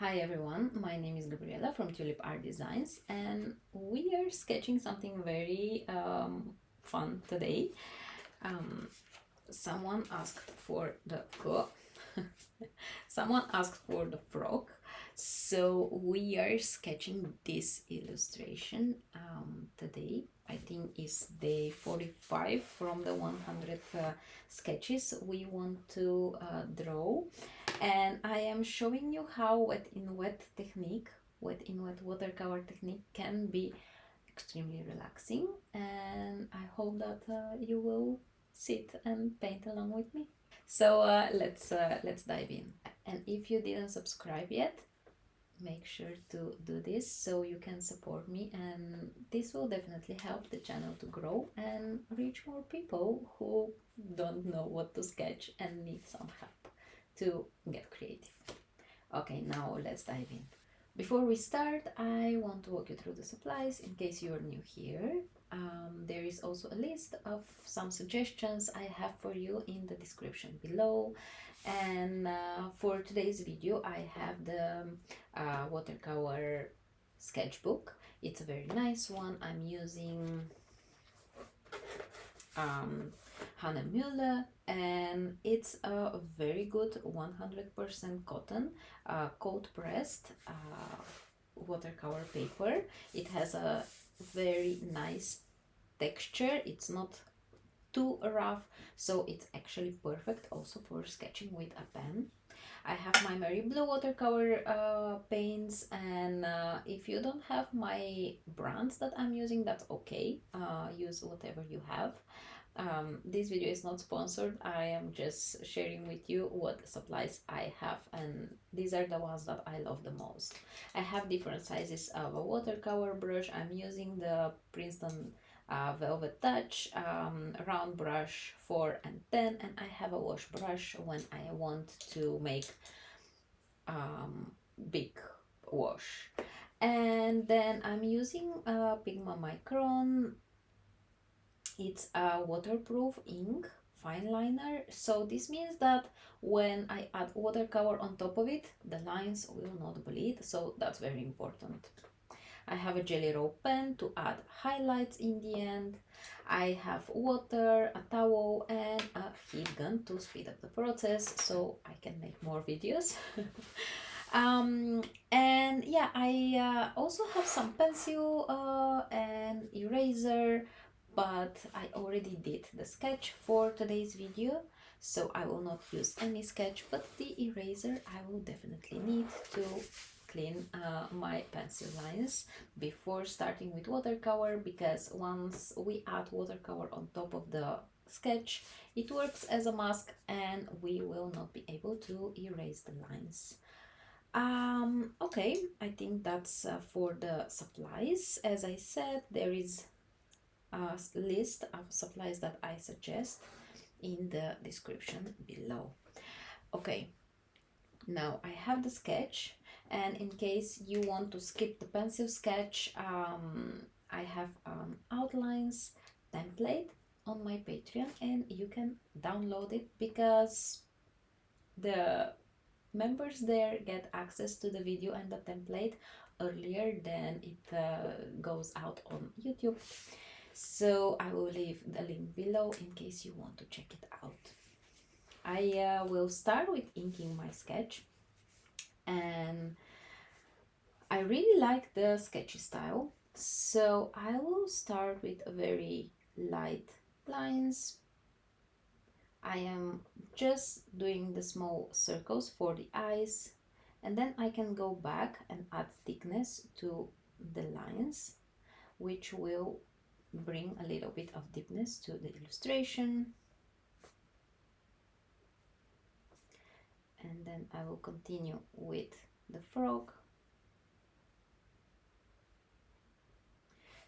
Hi everyone, my name is Gabriela from Tulip Art Designs and we are sketching something very fun today. Um, someone asked for the someone asked for the frog, so we are sketching this illustration today. I think it's day 45 from the 100 sketches we want to draw, and I am showing you how wet in wet watercolor technique can be extremely relaxing, and I hope that you will sit and paint along with me. So let's dive in. And if you didn't subscribe yet, make sure to do this so you can support me, and this will definitely help the channel to grow and reach more people who don't know what to sketch and need some help to get creative. Okay, now let's dive in. Before we start, I want to walk you through the supplies in case you are new here. There is also a list of some suggestions I have for you in the description below. And for today's video, I have the watercolor sketchbook. It's a very nice one. I'm using Hannah Müller, and it's a very good 100% cotton cold pressed watercolor paper. It has a very nice texture. It's not too rough, so it's actually perfect also for sketching with a pen. I have my Mary Blue watercolor paints, and if you don't have my brands that I'm using, that's okay. Use whatever you have. This video is not sponsored. I am just sharing with you what supplies I have, and these are the ones that I love the most. I have different sizes of a watercolor brush. I'm using the Princeton Velvet Touch round brush 4 and 10, and I have a wash brush when I want to make big wash. And then I'm using Pigment Micron. It's a waterproof ink fine liner, so this means that when I add watercolor on top of it, the lines will not bleed, so that's very important. I have a jelly roll pen to add highlights in the end. I have water, a towel, and a heat gun to speed up the process so I can make more videos. And yeah, I also have some pencil and eraser, but I already did the sketch for today's video, so I will not use any sketch, but the eraser I will definitely need to clean my pencil lines before starting with watercolor, because once we add watercolor on top of the sketch, it works as a mask and we will not be able to erase the lines. Okay, I think that's for the supplies. As I said, there is a list of supplies that I suggest in the description below. Okay, now I have the sketch, and in case you want to skip the pencil sketch, I have outlines template on my Patreon, and you can download it because the members there get access to the video and the template earlier than it goes out on YouTube. So I will leave the link below in case you want to check it out. I will start with inking my sketch, and I really like the sketchy style, so I will start with a very light lines. I am just doing the small circles for the eyes, and then I can go back and add thickness to the lines, which will bring a little bit of deepness to the illustration. And then I will continue with the frog.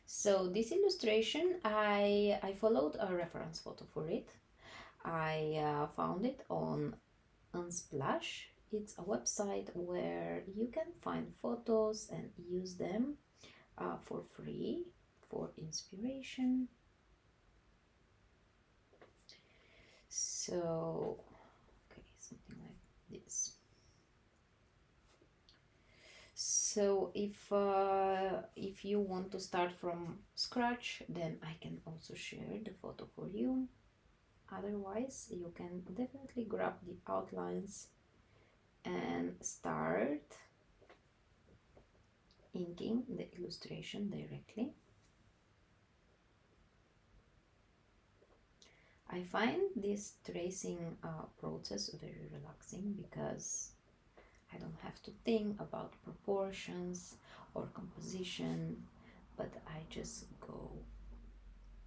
So this illustration, I followed a reference photo for it. I found it on Unsplash. It's a website where you can find photos and use them for free for inspiration. So, okay, something like this. So if you want to start from scratch, then I can also share the photo for you. Otherwise, you can definitely grab the outlines and start inking the illustration directly. I find this tracing process very relaxing because I don't have to think about proportions or composition, but I just go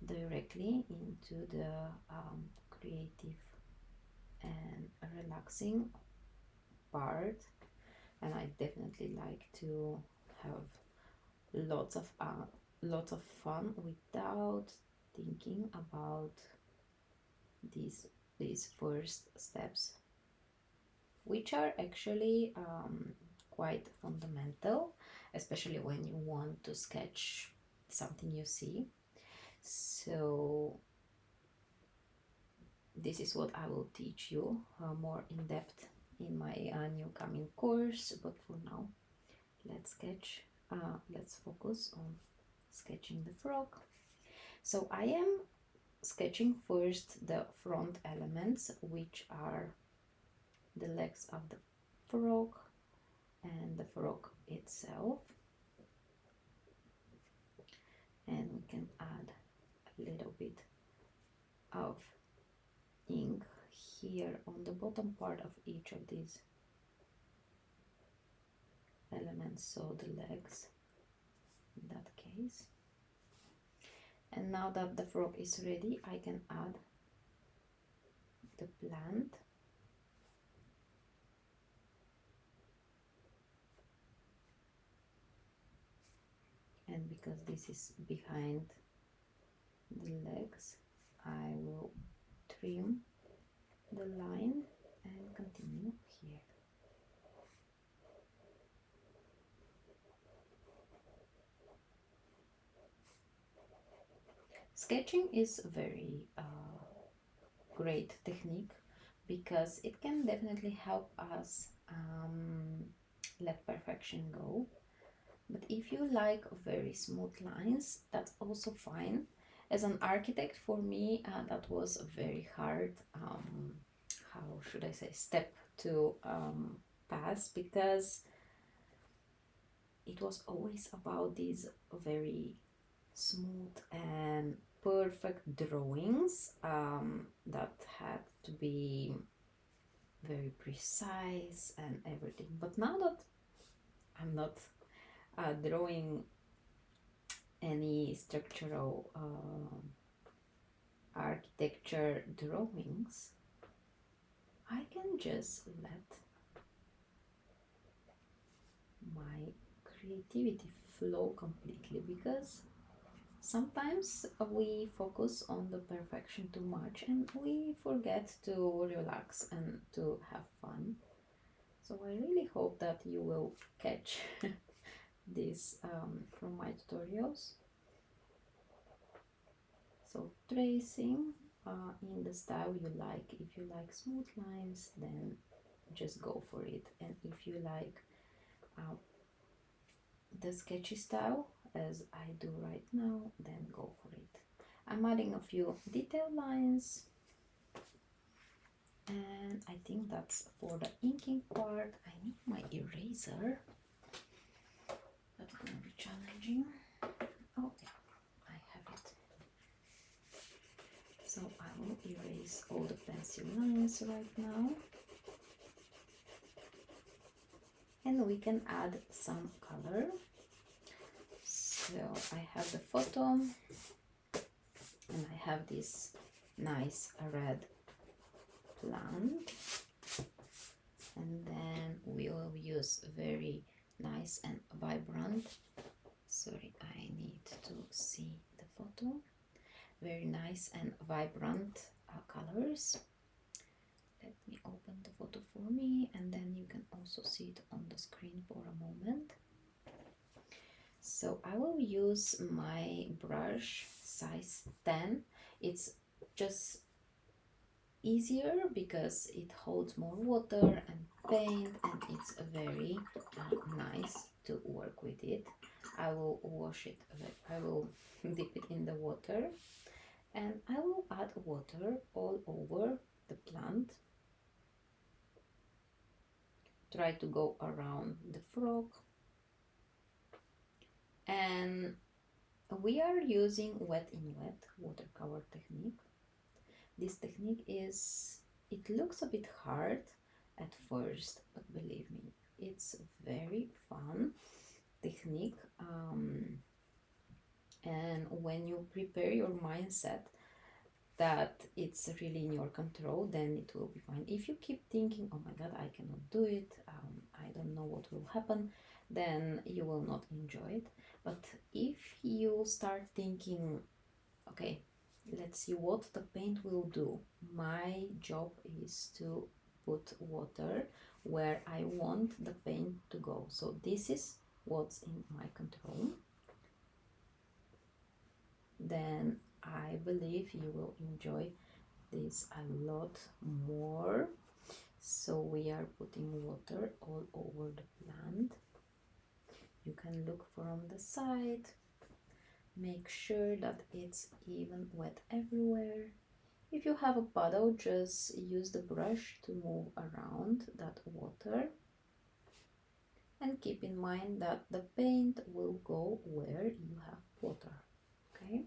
directly into the creative and relaxing part. And I definitely like to have lots of fun without thinking about these first steps, which are actually quite fundamental, especially when you want to sketch something you see. So this is what I will teach you more in depth in my new coming course, but for now let's focus on sketching the frog. So I am sketching first the front elements, which are the legs of the frog and the frog itself, and we can add a little bit of ink here on the bottom part of each of these elements, so the legs in that case. And now that the frog is ready, I can add the plant. And because this is behind the legs, I will trim the line and continue here. Sketching is a very great technique because it can definitely help us let perfection go. But if you like very smooth lines, that's also fine. As an architect, for me, that was a very hard, how should I say, step to pass, because it was always about these very smooth and perfect drawings that had to be very precise and everything. But now that I'm not drawing any structural architecture drawings, I can just let my creativity flow completely, because sometimes we focus on the perfection too much and we forget to relax and to have fun. So I really hope that you will catch this from my tutorials. So tracing in the style you like. If you like smooth lines, then just go for it. And if you like the sketchy style, as I do right now, then go for it. I'm adding a few detail lines, and I think that's for the inking part. I need my eraser. That's gonna be challenging. Oh yeah, I have it. So I will erase all the pencil lines right now. And we can add some color. So I have the photo, and I have this nice red plant, and then we will use very nice and vibrant, sorry, I need to see the photo, very nice and vibrant colors. Let me open the photo for me, and then you can also see it on the screen for a moment. So I will use my brush size 10. It's just easier because it holds more water and paint, and it's very nice to work with it. I will wash it, I will dip it in the water, and I will add water all over the plant. Try to go around the frog. And we are using wet in wet watercolor technique. This technique it looks a bit hard at first, but believe me, it's very fun technique. And when you prepare your mindset that it's really in your control, then it will be fine. If you keep thinking, oh my god, I cannot do it, I don't know what will happen, then you will not enjoy it. But if you start thinking, okay, let's see what the paint will do. My job is to put water where I want the paint to go. So this is what's in my control. Then I believe you will enjoy this a lot more. So we are putting water all over the plant. You can look from the side. Make sure that it's even wet everywhere. If you have a puddle, just use the brush to move around that water. And keep in mind that the paint will go where you have water. Okay?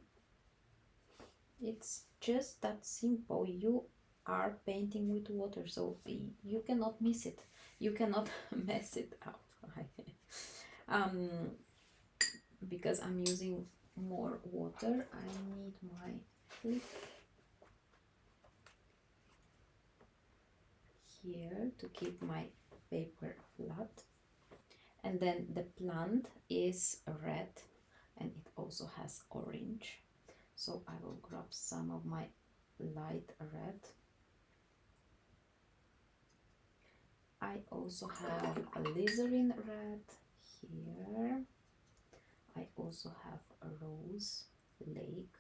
It's just that simple. You are painting with water, so you cannot miss it. You cannot mess it up. Because I'm using more water, I need my flip here to keep my paper flat. And then the plant is red and it also has orange. So I will grab some of my light red. I also have a alizarin red here. I also have a rose lake.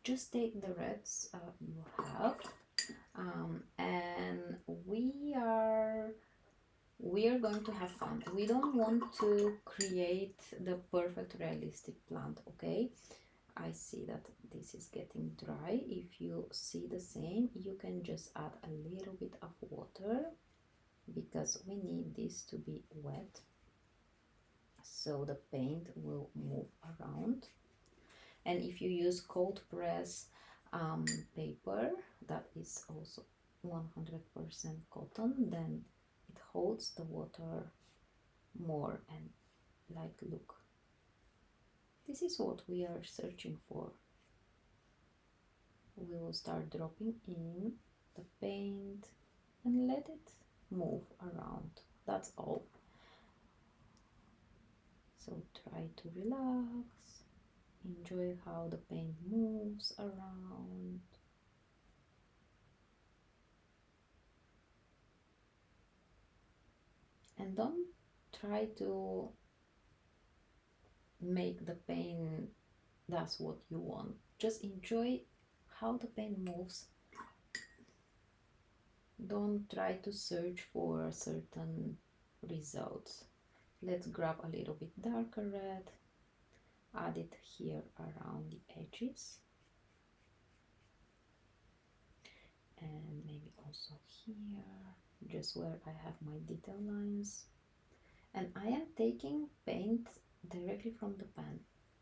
Just take the reds you have, and we are going to have fun. We don't want to create the perfect realistic plant, okay? I see that this is getting dry. If you see the same, you can just add a little bit of water because we need this to be wet so the paint will move around. And if you use cold press paper that is also 100% cotton, then it holds the water more. And like, look, this is what we are searching for. We will start dropping in the paint and let it move around. That's all. So try to relax, enjoy how the paint moves around. And don't try to make the paint does what you want. Just enjoy how the paint moves. Don't try to search for certain results. Let's grab a little bit darker red, add it here around the edges, and maybe also here, just where I have my detail lines. And I am taking paint directly from the pan.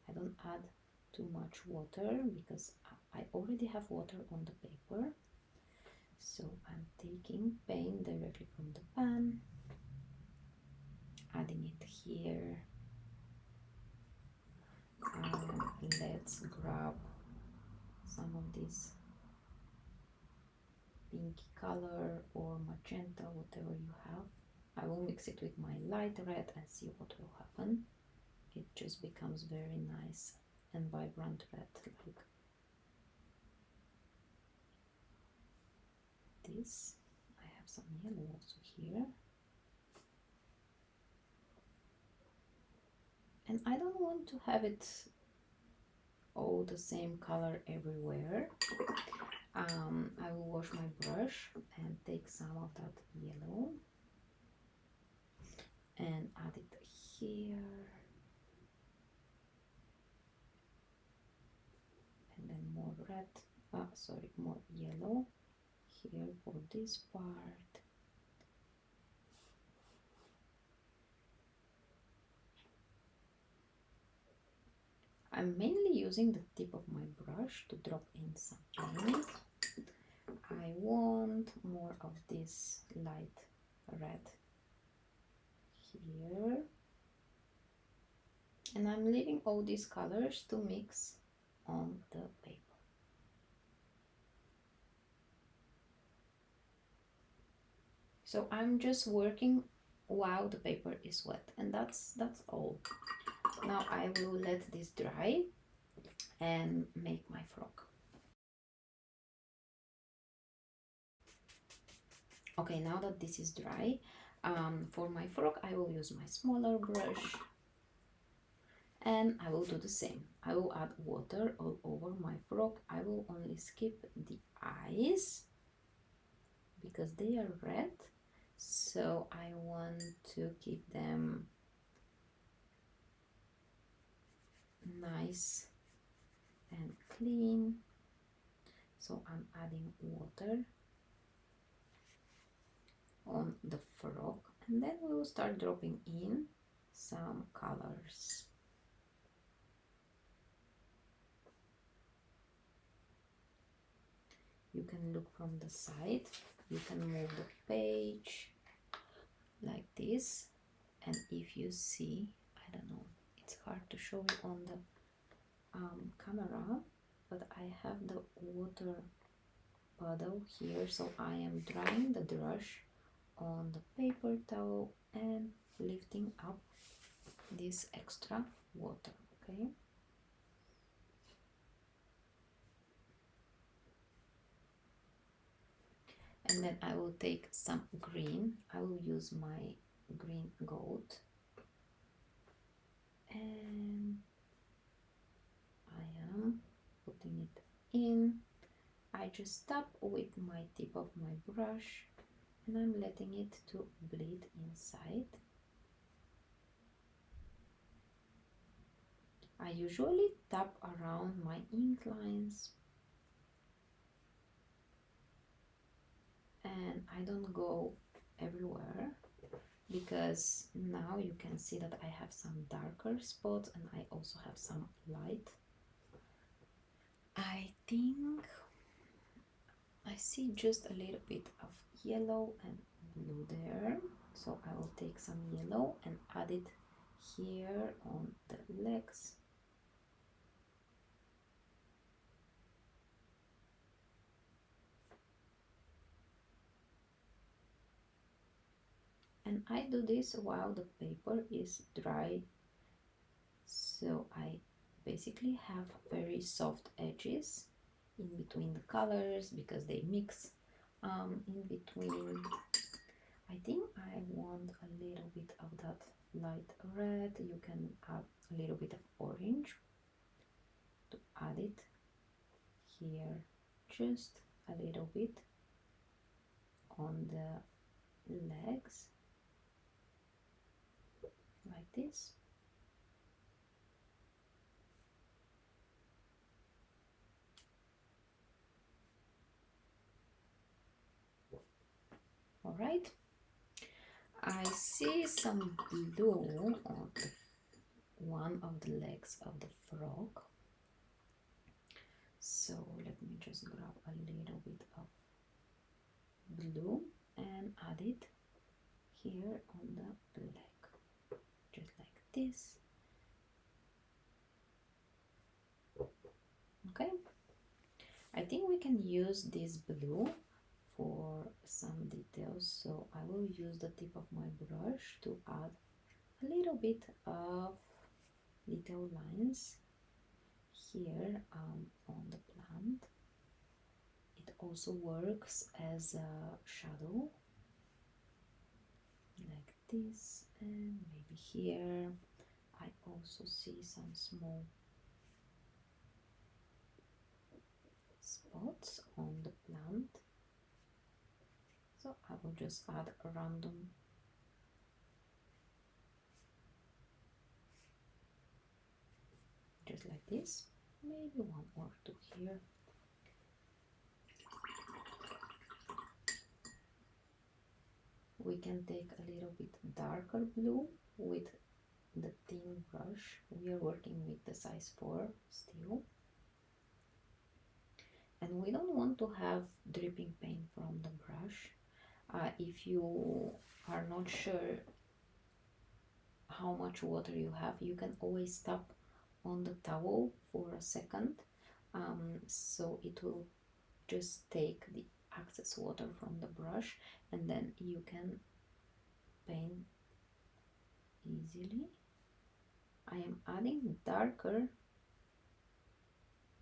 I don't add too much water because I already have water on the paper. So I'm taking paint directly from the pan, adding it here. Let's grab some of this pinky color or magenta, whatever you have. I will mix it with my light red and see what will happen. It just becomes very nice and vibrant red, like this. I have some yellow also here. And I don't want to have it all the same color everywhere. I will wash my brush and take some of that yellow here, and then more red, more yellow here for this part. I'm mainly using the tip of my brush to drop in some paint. I want more of this light red here. And I'm leaving all these colors to mix on the paper. So I'm just working while the paper is wet, and that's all. Now I will let this dry and make my frog. Okay, now that this is dry, for my frog I will use my smaller brush, and I will do the same. I will add water all over my frog. I will only skip the eyes because they are red, so I want to keep them nice and clean. So I'm adding water on the frog, and then we will start dropping in some colors. You can look from the side, you can move the page like this, and if you see, I don't know, it's hard to show it on the camera, but I have the water puddle here, so I am drying the brush on the paper towel and lifting up this extra water, okay? And then I will take some green. I will use my green gold, and I am putting it in. I just tap with my tip of my brush, and I'm letting it to bleed inside. I usually tap around my ink lines, and I don't go everywhere because now you can see that I have some darker spots and I also have some light. I think I see just a little bit of yellow and blue there, so I will take some yellow and add it here on the legs. And I do this while the paper is dry, so I basically have very soft edges in between the colors because they mix in between. I think I want a little bit of that light red. You can add a little bit of orange to add it here, just a little bit on the legs like this. All right, I see some blue on one of the legs of the frog, so let me just grab a little bit of blue and add it here on the leg, just like this. Okay, I think we can use this blue for some details, so I will use the tip of my brush to add a little bit of little lines here on the plant. It also works as a shadow like this, and maybe here I also see some small spots on the plant, so I will just add a random just like this, maybe one or two here. We can take a little bit darker blue with the thin brush. We are working with the size 4 still. And we don't want to have dripping paint from the brush. If you are not sure how much water you have, you can always tap on the towel for a second, so it will just take the excess water from the brush, and then you can paint easily. I am adding darker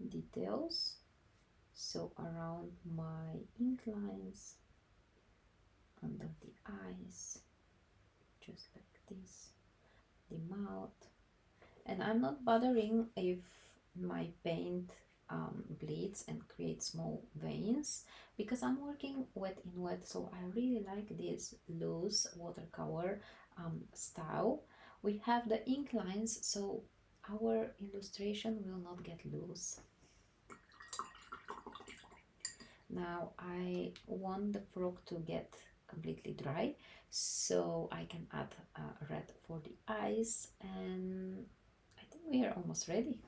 details, so around my ink lines, under the eyes, just like this, the mouth. And I'm not bothering if my paint bleeds and creates small veins, because I'm working wet in wet, so I really like this loose watercolor style. We have the ink lines, so our illustration will not get loose. Now I want the frog to get completely dry, so I can add red for the eyes, and I think we are almost ready.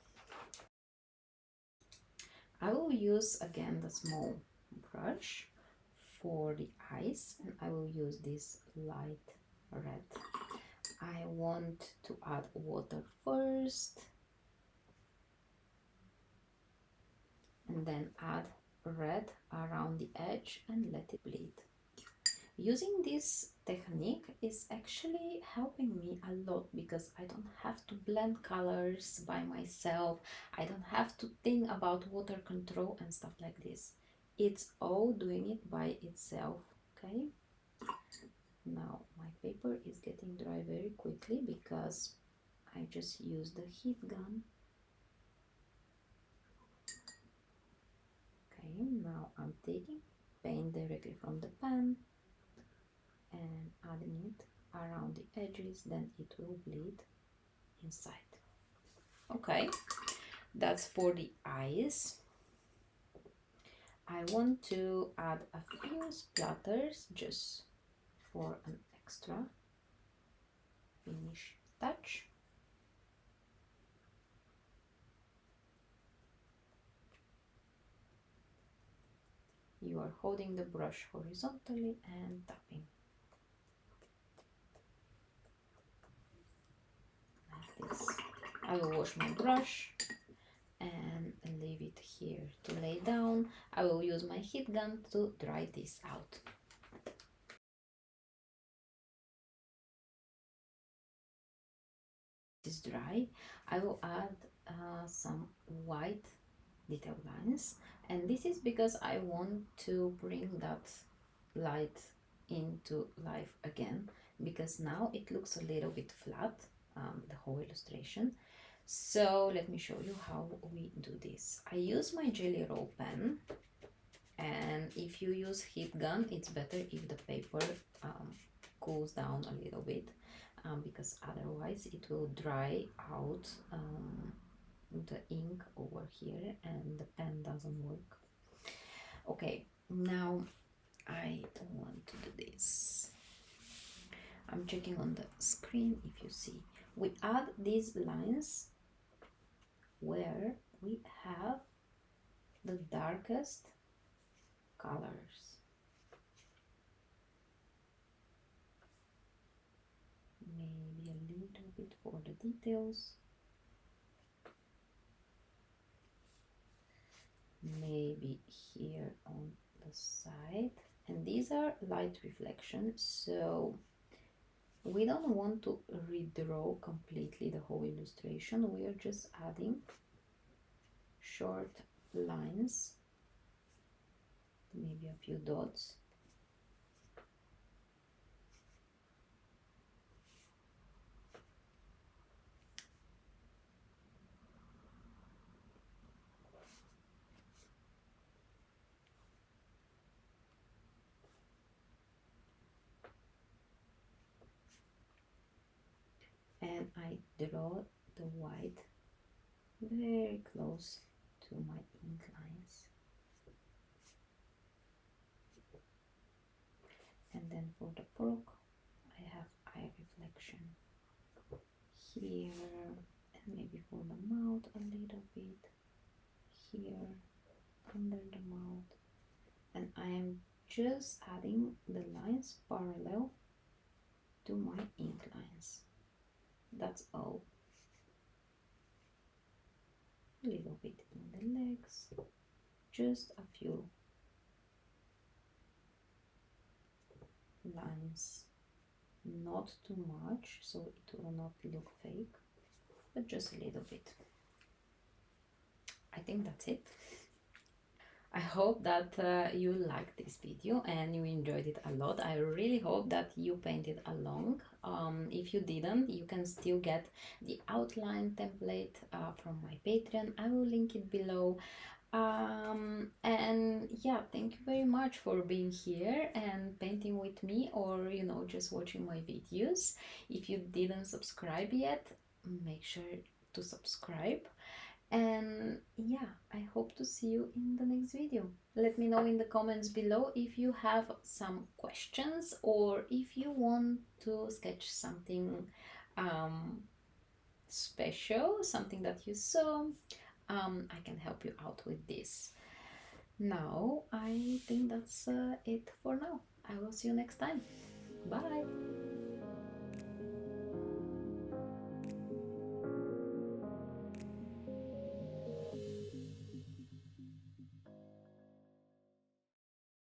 I will use again the small brush for the eyes, and I will use this light red. I want to add water first, and then add red around the edge and let it bleed. Using this technique is actually helping me a lot, because I don't have to blend colors by myself. I don't have to think about water control and stuff like this. It's all doing it by itself, okay? Now my paper is getting dry very quickly because I just used the heat gun. Okay, now I'm taking paint directly from the pan and adding it around the edges, then it will bleed inside. Okay, that's for the eyes. I want to add a few splatters just for an extra finish touch. You are holding the brush horizontally and tapping. Like this. I will wash my brush and leave it here to lay down. I will use my heat gun to dry this out. This is dry. I will add some white detail lines, and this is because I want to bring that light into life again, because now it looks a little bit flat, the whole illustration. So let me show you how we do this. I use my Jelly Roll pen, and if you use heat gun, it's better if the paper cools down a little bit, because otherwise it will dry out the ink over here and the pen doesn't work. Okay, now I want to do this. I'm checking on the screen if you see. We add these lines where we have the darkest colors. Maybe a little bit for the details. Maybe here on the side. And these are light reflections, so we don't want to redraw completely the whole illustration. We are just adding short lines, maybe a few dots. And I draw the white very close to my ink lines. And then for the pork, I have eye reflection here, and maybe for the mouth a little bit here under the mouth. And I am just adding the lines parallel to my ink lines. That's all. A little bit in the legs, just a few lines, not too much so it will not look fake, but just a little bit. I think that's it. I hope that you liked this video and you enjoyed it a lot. I really hope that you painted along. If you didn't, you can still get the outline template from my Patreon. I will link it below. And yeah, thank you very much for being here and painting with me, or just watching my videos. If you didn't subscribe yet, make sure to subscribe. And yeah, I hope to see you in the next video. Let me know in the comments below if you have some questions, or if you want to sketch something special, something that you saw. I can help you out with this. Now I think that's it for now. I will see you next time. Bye.